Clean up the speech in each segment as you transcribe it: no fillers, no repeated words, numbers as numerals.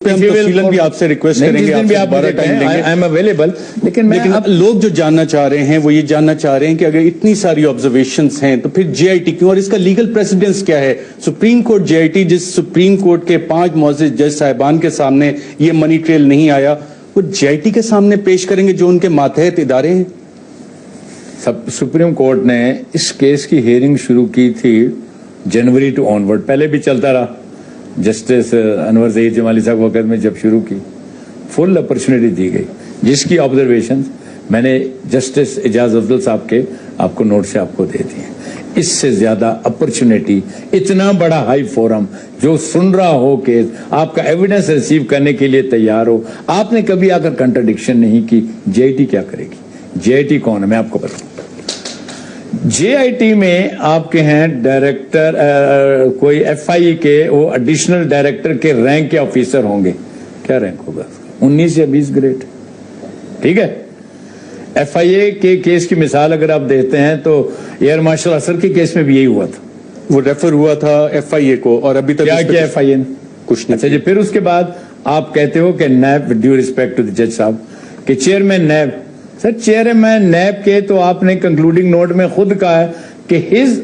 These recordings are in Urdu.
تفصیلاً بھی آپ سے ریکویسٹ کریں گے، آپ بارہ ٹائم لیں گے، آئی ایم اویلیبل. لیکن لوگ جو جاننا چاہ رہے ہیں وہ یہ جاننا چاہ رہے ہیں کہ اگر اتنی ساری آبزرویشنز ہیں تو پھر جے آئی ٹی کیوں، اور اس کا لیگل پریسیڈنس کیا ہے؟ Supreme court J I T, جس سپریم کورٹ کے 5 معزز جج صاحبان کے سامنے یہ منی ٹریل نہیں آیا، وہ جے آئی ٹی کے سامنے پیش کریں گے جو ان کے ماتحت ادارے ہیں. سپریم کورٹ نے اس کیس کی ہیئرنگ شروع کی تھی جنوری ٹو آنورڈ، پہلے بھی چلتا رہا. جسٹس انور ظہیر جمالی صاحب وقت میں جب شروع کی فل اپرچونٹی دی گئی، جس کی آبزرویشن میں نے جسٹس اعجاز افضل صاحب کے آپ کو نوٹ سے آپ کو دے دی ہیں. اس سے زیادہ اپرچونٹی، اتنا بڑا ہائی فورم جو سن رہا ہو کہ آپ کا ایویڈنس ریسیو کرنے کے لیے تیار ہو، آپ نے کبھی آ کر کنٹرڈکشن نہیں کی. جے آئی ٹی کیا کرے گی؟ جے آئی ٹی کون ہے میں آپ کو بتاؤں. جے آئی ٹی میں آپ کے ہیں ڈائریکٹر، کوئی ایف آئی کے وہ ایڈیشنل ڈائریکٹر کے رینک کے آفیسر ہوں گے. کیا رینک ہوگا؟ 19 یا 20 گریڈ. ٹھیک ہے. ایف آئی اے کے کیس کی مثال اگر آپ دیتے ہیں تو ایئر مارشل اسر کے کیس میں بھی یہی ہوا تھا. وہ ریفر ہوا تھا ایف آئی اے کو، اور ابھی تک کیا ایف آئی اے نے کچھ نہیں. اچھا جی. پھر اس کے بعد آپ کہتے ہو کہ NAB, due respect to the جج صاحب، کہ chairman NAB. Sir chairman NAB کے تو آپ نے کنکلوڈنگ نوٹ میں خود کہا ہے کہ ہز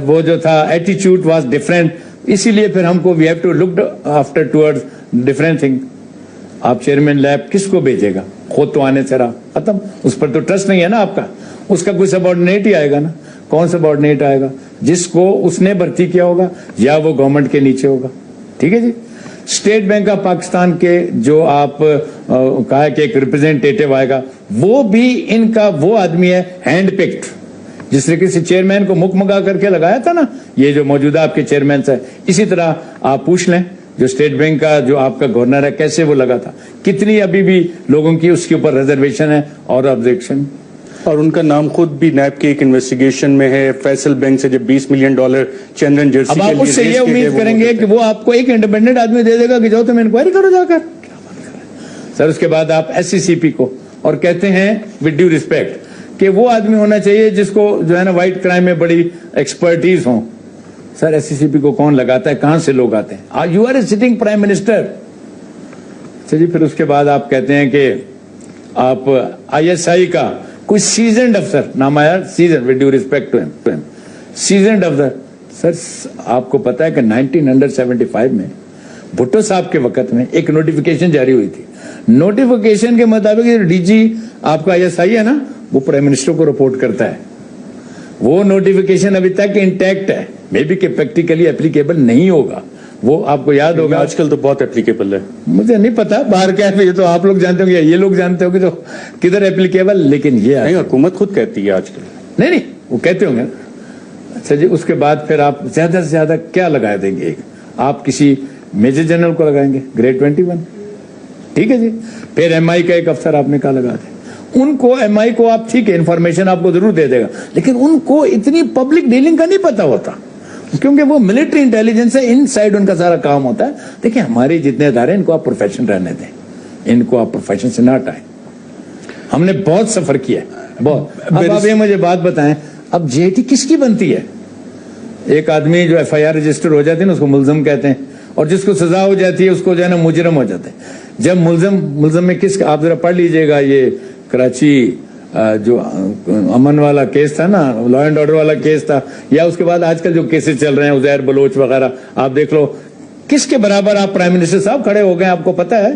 وہ جو تھا ایٹیچیوڈ واز ڈفرینٹ، اسی لیے پھر ہم کو we have to look after towards different thing. آپ چیئرمین لیب کس کو بھیجے گا؟ خود تو آنے سے رہا ختم. اس پر تو ٹرسٹ نہیں ہے نا آپ کا. اس کا کوئی سبارڈینیٹ ہی آئے گا نا. کون سبارڈینیٹ آئے گا؟ جس کو اس نے بھرتی کیا ہوگا یا وہ گورنمنٹ کے نیچے ہوگا. ٹھیک ہے جی. اسٹیٹ بینک آف پاکستان کے جو آپ کہا کہ ایک ریپرزینٹیٹو آئے گا، وہ بھی ان کا وہ آدمی ہے ہینڈ پکڈ، جس طریقے سے چیئرمین کو مک مگا کر کے لگایا تھا نا یہ جو موجودہ آپ کے چیئرمین ہے. اسی طرح آپ پوچھ لیں جو اسٹیٹ بینک کا جو آپ کا گورنر ہے کیسے وہ لگا تھا. کتنی ابھی بھی لوگوں کی اس کے اوپر ریزرویشن ہے اور آبجیکشن. اور ان کا نام خود بھی نیب کے ایک انویسٹیگیشن میں ہے. فیصل بینک سے جب $20 ملین چندرن جرسی اب آپ اس سے یہ امید کریں گے کہ وہ آپ کو ایک انڈیپینڈنٹ آدمی دے دے گا کہ جاؤ تم انکوائری کرو جا کر. سر اس کے بعد آپ ایس سی سی پی کو اور کہتے ہیں ود ڈیو ریسپیکٹ کہ وہ آدمی ہونا چاہیے جس کو جو ہے نا وائٹ کرائم میں بڑی ایکسپرٹیز ہوں. سر ایس سی سی پی کو کون لگاتا ہے؟ کہاں سے لوگ آتے ہیں؟ You are a sitting prime minister. اچھا جی. پھر اس کے بعد آپ کہتے ہیں کہ آپ آئی ایس آئی کا کوئی سیزنڈ افسر نام آیا، season with due respect to ہم، سیزنڈ افسر. سر آپ کو پتا ہے کہ 1975 میں بھٹو صاحب کے وقت میں ایک نوٹیفیکیشن جاری ہوئی تھی. نوٹیفیکیشن کے مطابق ڈی جی آپ کا آئی ایس آئی ہے نا، وہ پرائم منسٹر کو رپورٹ کرتا ہے. وہ نوٹیفیکیشن ابھی تک انٹیکٹ ہے. مے بی کہ پریکٹیکلی اپلیکیبل نہیں ہوگا. وہ آپ کو یاد ہوگا. آج کل تو بہت اپلیکیبل ہے. مجھے نہیں پتا باہر کیا ہے، یہ تو آپ لوگ جانتے ہوں گے، یہ لوگ جانتے ہوں گے تو کدھر اپلیکیبل. لیکن یہ نہیں، حکومت خود کہتی ہے آج کل. نہیں وہ کہتے ہوں گے. اچھا جی. اس کے بعد پھر آپ زیادہ سے زیادہ کیا لگا دیں گے؟ آپ کسی میجر جنرل کو لگائیں گے گریڈ 21. ٹھیک ہے جی. پھر ایم آئی کا ایک افسر آپ نے کہا لگا دیں. ان کو ایم آئی کو آپ ٹھیک ہے انفارمیشن آپ کو ضرور دے دے گا، لیکن ان کو اتنی پبلک ڈیلنگ کا نہیں پتا ہوتا کیونکہ وہ ملٹری انٹیلیجنس ہے. ان سائڈ ان کا سارا کام ہوتا ہے. دیکھیں ہمارے جتنے ادارے ان کو آپ پروفیشن رہنے دیں، ان کو آپ پروفیشن سے نہ ہٹائیں. ہم نے بہت سفر کیا ہے بہت. اب آپ یہ مجھے بات بتائیں، اب جے ٹی کس کی بنتی ہے؟ ایک آدمی جو ایف آئی آر رجسٹر ہو جاتی ہے نا اس کو ملزم کہتے ہیں، اور جس کو سزا ہو جاتی ہے اس کو جو ہے نا مجرم ہو جاتے ہیں. جب ملزم میں کس کا، آپ ذرا پڑھ لیجئے گا یہ کراچی جو امن والا کیس تھا نا، لا اینڈ آرڈر والا کیس تھا، یا اس کے بعد آج کل جو کیسز چل رہے ہیں عزیر بلوچ وغیرہ، آپ دیکھ لو کس کے برابر آپ پرائم منسٹر صاحب کھڑے ہو گئے. آپ کو پتا ہے؟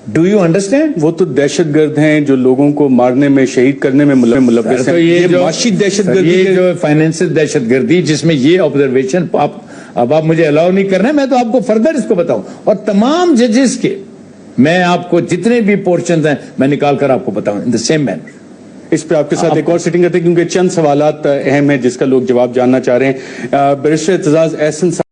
Do you understand? وہ تو دہشت گرد ہیں جو لوگوں کو مارنے میں، شہید کرنے میں ملوث ہیں. یہ معاشی دہشت گردی، یہ جو فائنینشل دہشت گردی جس میں یہ آبزرویشن اب آپ مجھے الاؤ نہیں کر رہے، میں تو آپ کو فردر اس کو بتاؤں. اور تمام ججز کے میں آپ کو جتنے بھی پورشنز ہیں میں نکال کر آپ کو بتاؤں ان دا سیم مینر. اس پہ آپ کے ساتھ ایک اور سیٹنگ کرتے ہیں کیونکہ چند سوالات اہم ہیں جس کا لوگ جواب جاننا چاہ رہے ہیں. بیرسٹر اعتزاز احسن